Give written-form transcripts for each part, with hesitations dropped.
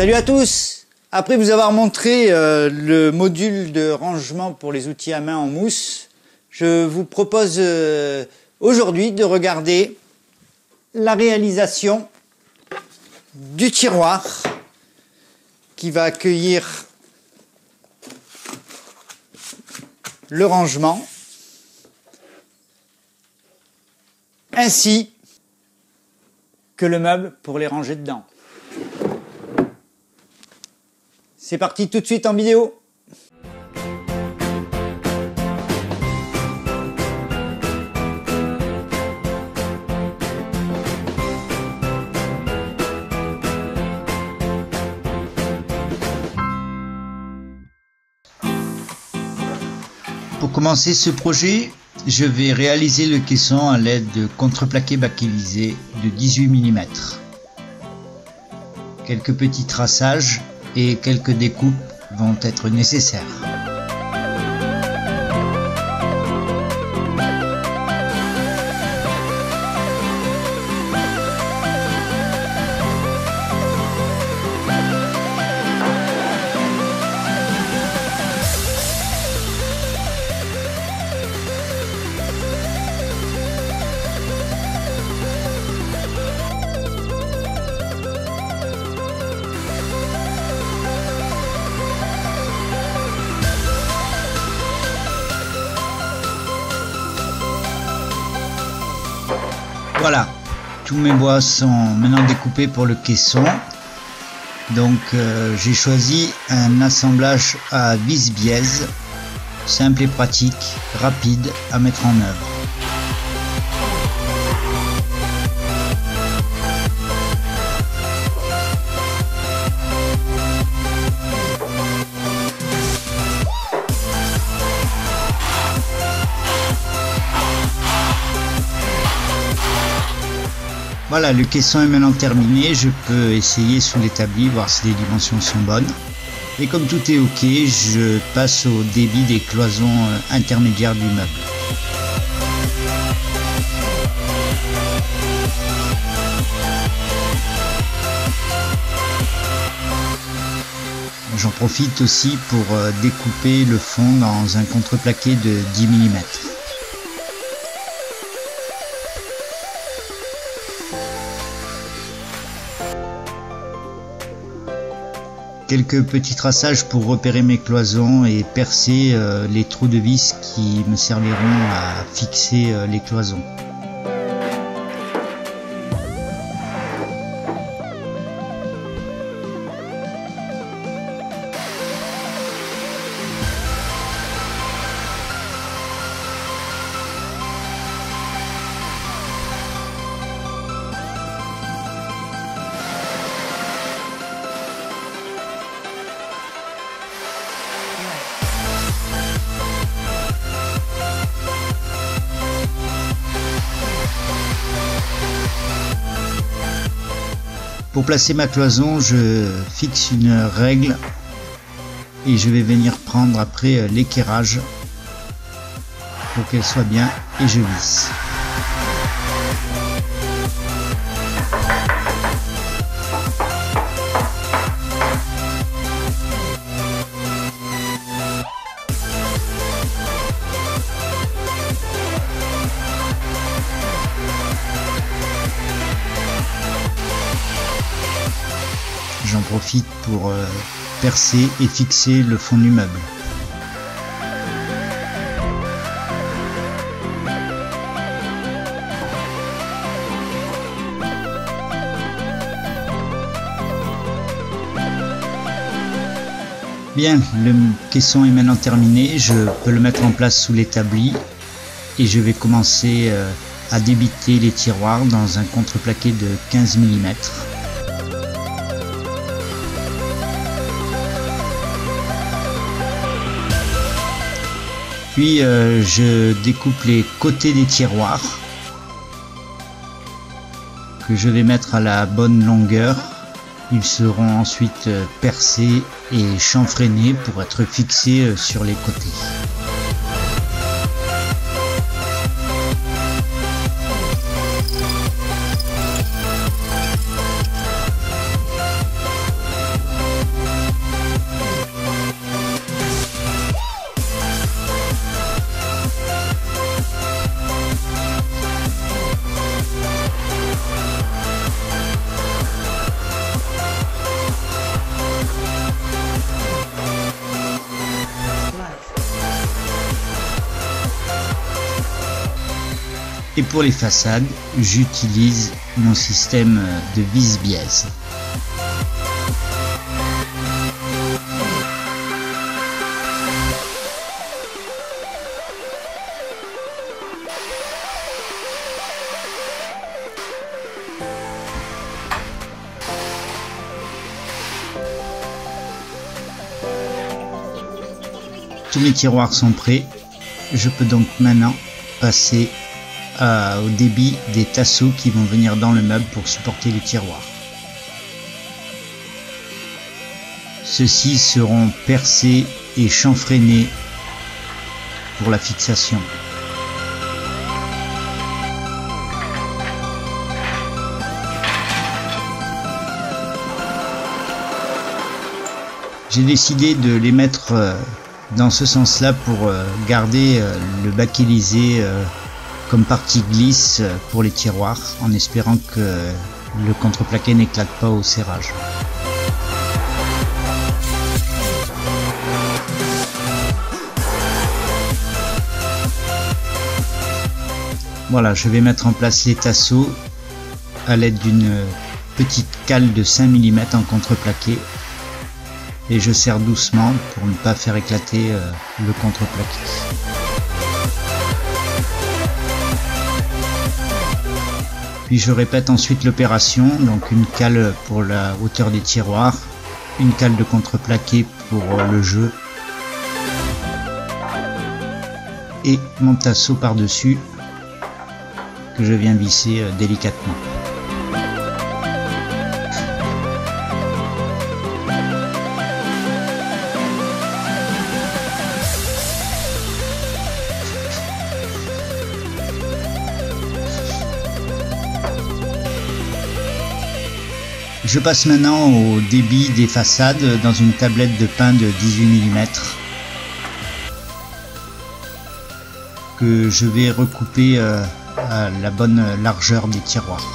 Salut à tous! Après vous avoir montré le module de rangement pour les outils à main en mousse, je vous propose aujourd'hui de regarder la réalisation du tiroir qui va accueillir le rangement ainsi que le meuble pour les ranger dedans. C'est parti tout de suite en vidéo. Pour commencer ce projet, je vais réaliser le caisson à l'aide de contreplaqué bakélité de 18 mm. Quelques petits traçages et quelques découpes vont être nécessaires. Voilà, tous mes bois sont maintenant découpés pour le caisson. Donc j'ai choisi un assemblage à vis-biaise, simple et pratique, rapide à mettre en œuvre. Voilà, le caisson est maintenant terminé, je peux essayer sous l'établi, voir si les dimensions sont bonnes. Et comme tout est ok, je passe au débit des cloisons intermédiaires du meuble. J'en profite aussi pour découper le fond dans un contreplaqué de 10 mm. Quelques petits traçages pour repérer mes cloisons et percer les trous de vis qui me serviront à fixer les cloisons. Pour placer ma cloison, je fixe une règle et je vais venir prendre après l'équerrage pour qu'elle soit bien et je visse. J'en profite pour percer et fixer le fond du meuble. Bien, le caisson est maintenant terminé, je peux le mettre en place sous l'établi et je vais commencer à débiter les tiroirs dans un contreplaqué de 15 mm. Puis je découpe les côtés des tiroirs que je vais mettre à la bonne longueur. Ils seront ensuite percés et chanfreinés pour être fixés sur les côtés. Et pour les façades, j'utilise mon système de vis-biaise. Tous mes tiroirs sont prêts. Je peux donc maintenant passer au débit des tasseaux qui vont venir dans le meuble pour supporter les tiroirs. Ceux-ci seront percés et chanfreinés pour la fixation. J'ai décidé de les mettre dans ce sens-là pour garder le bakélisé comme partie glisse pour les tiroirs, en espérant que le contreplaqué n'éclate pas au serrage. Voilà, je vais mettre en place les tasseaux à l'aide d'une petite cale de 5 mm en contreplaqué. Et je serre doucement pour ne pas faire éclater le contreplaqué. Puis je répète ensuite l'opération, donc une cale pour la hauteur des tiroirs, une cale de contreplaqué pour le jeu et mon tasseau par-dessus que je viens visser délicatement. Je passe maintenant au débit des façades dans une tablette de pin de 18 mm que je vais recouper à la bonne largeur des tiroirs.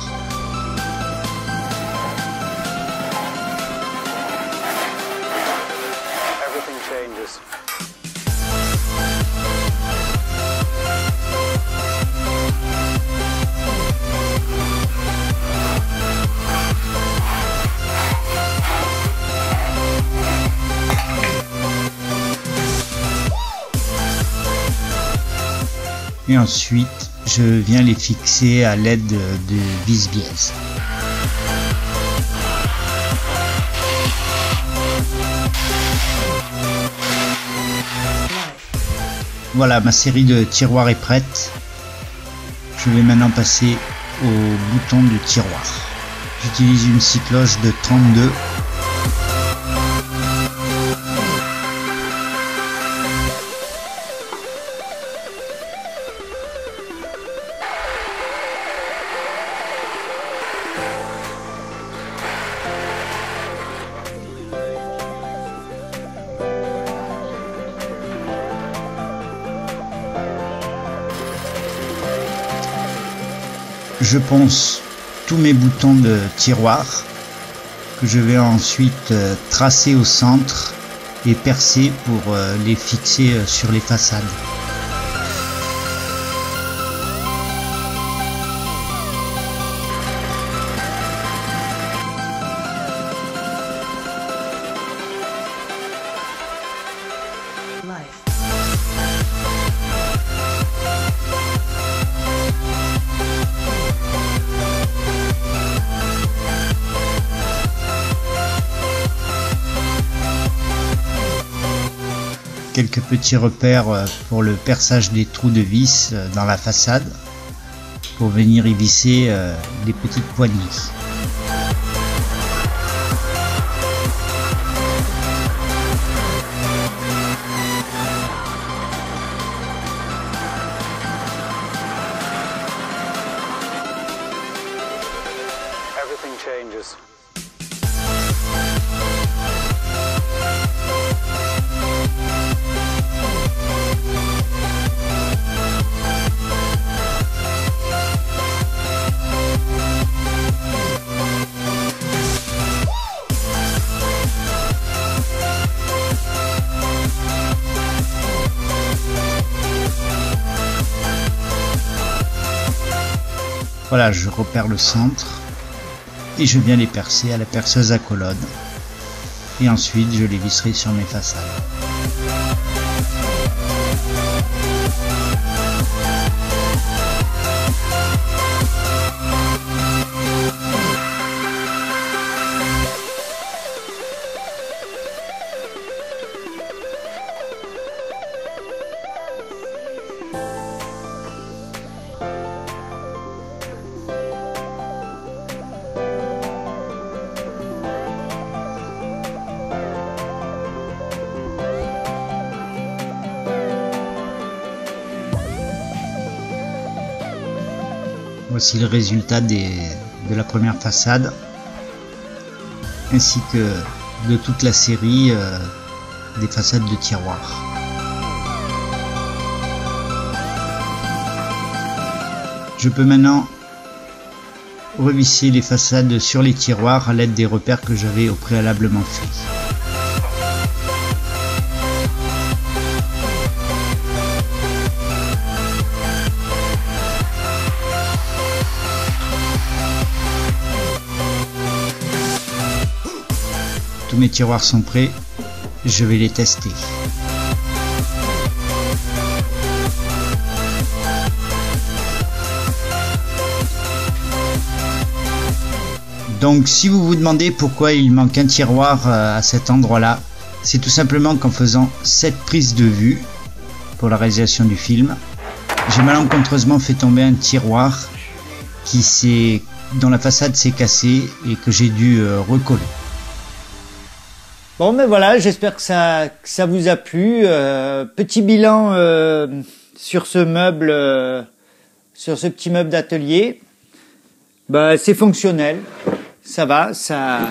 Et ensuite, je viens les fixer à l'aide de vis-biaise. Voilà, ma série de tiroirs est prête. Je vais maintenant passer au bouton de tiroir. J'utilise une scie cloche de 32. Je ponce tous mes boutons de tiroir que je vais ensuite tracer au centre et percer pour les fixer sur les façades. Quelques petits repères pour le perçage des trous de vis dans la façade pour venir y visser les petites poignées. Everything changes. Voilà, je repère le centre et je viens les percer à la perceuse à colonne. Et ensuite, je les visserai sur mes façades. Voici le résultat de la première façade ainsi que de toute la série des façades de tiroirs. Je peux maintenant revisser les façades sur les tiroirs à l'aide des repères que j'avais au préalablement fait. Tous mes tiroirs sont prêts, je vais les tester. Donc si vous vous demandez pourquoi il manque un tiroir à cet endroit-là, c'est tout simplement qu'en faisant cette prise de vue pour la réalisation du film, j'ai malencontreusement fait tomber un tiroir dont la façade s'est cassée et que j'ai dû recoller. Bon, ben voilà, j'espère que ça vous a plu. Petit bilan sur ce meuble, sur ce petit meuble d'atelier. Bah, c'est fonctionnel, ça va, ça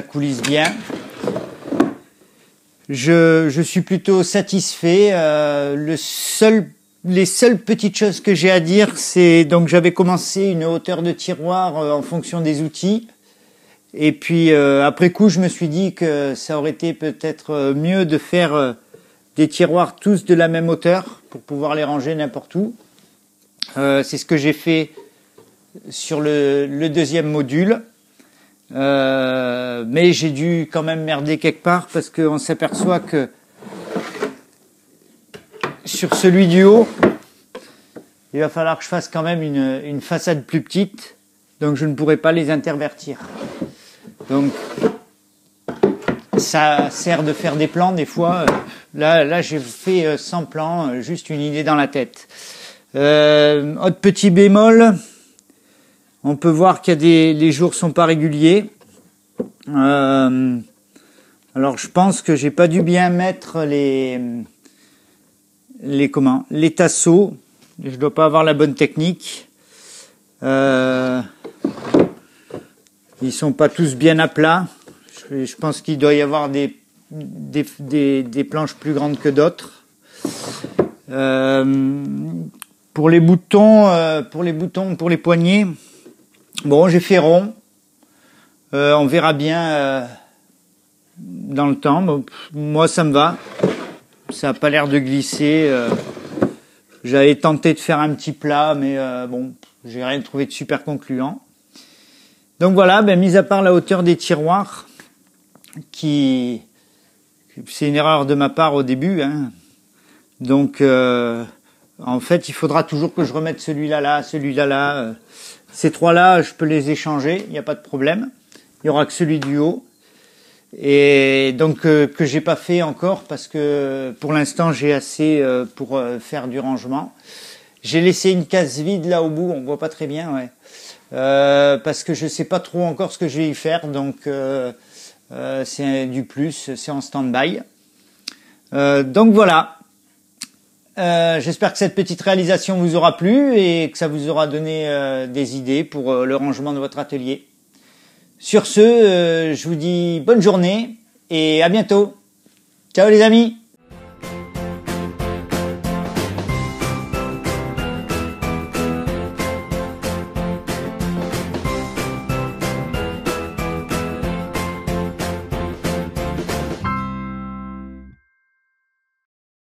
coulisse bien. Je suis plutôt satisfait. Les seules petites choses que j'ai à dire, c'est donc j'avais commencé une hauteur de tiroir en fonction des outils. Et puis après coup, je me suis dit que ça aurait été peut-être mieux de faire des tiroirs tous de la même hauteur pour pouvoir les ranger n'importe où. C'est ce que j'ai fait sur le deuxième module. Mais j'ai dû quand même merder quelque part parce qu'on s'aperçoit que sur celui du haut, il va falloir que je fasse quand même une façade plus petite. Donc je ne pourrai pas les intervertir. Donc ça sert de faire des plans des fois. Là j'ai fait sans plan, juste une idée dans la tête. Autre petit bémol, on peut voir qu'il y a les jours sont pas réguliers. Alors je pense que j'ai pas dû bien mettre les tasseaux. Je dois pas avoir la bonne technique. Ils sont pas tous bien à plat. Je pense qu'il doit y avoir des planches plus grandes que d'autres. Pour les boutons, pour les poignées, bon, j'ai fait rond. On verra bien dans le temps. Bon, moi, ça me va. Ça a pas l'air de glisser. J'avais tenté de faire un petit plat, mais bon, j'ai rien trouvé de super concluant. Donc voilà, mis à part la hauteur des tiroirs, c'est une erreur de ma part au début, hein. Donc en fait, il faudra toujours que je remette celui-là là, celui-là là. Ces trois-là, je peux les échanger, il n'y a pas de problème. Il y aura que celui du haut. Et donc que j'ai pas fait encore parce que pour l'instant j'ai assez pour faire du rangement. J'ai laissé une case vide là au bout, on voit pas très bien, ouais. Parce que je sais pas trop encore ce que je vais y faire, donc c'est du plus, c'est en stand-by. Donc voilà. J'espère que cette petite réalisation vous aura plu et que ça vous aura donné des idées pour le rangement de votre atelier. Sur ce, je vous dis bonne journée et à bientôt. Ciao les amis!